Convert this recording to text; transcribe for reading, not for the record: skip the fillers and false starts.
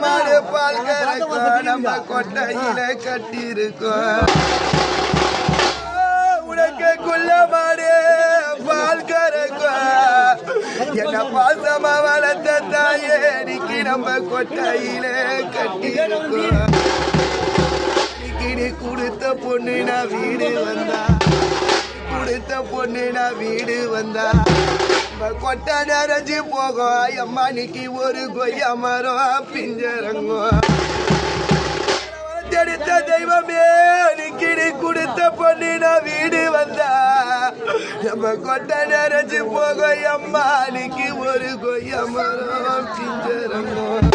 மாடு பால் கறக்கும் நம்ம கொட்டையில கட்டியிருக்கோம் உனக்கு குள்ள மாடு பால் கறக்கும் என்ன பாசமா வளர்த்த தாயே இன்னைக்கு நம்ம கொட்டையில கட்டியிருக்கோம் நீ கொடுத்த பொண்ணு நான் வீடு வந்தா கொடுத்த பொண்ணு நான் வீடு வந்தா கொட்டை நிறைஞ்சு போகும் அம்மா நிக்கி ஒரு கொய்யா மரம் பிஞ்சரங்கும் எடுத்த தெய்வமே நிக்கி நீ கொடுத்த பொண்ணு நான் வீடு வந்தா நம்ம கொட்டை நிறைஞ்சு போகும் அம்மா நிக்கி ஒரு கொய்யா மரம் பிஞ்சரங்கும்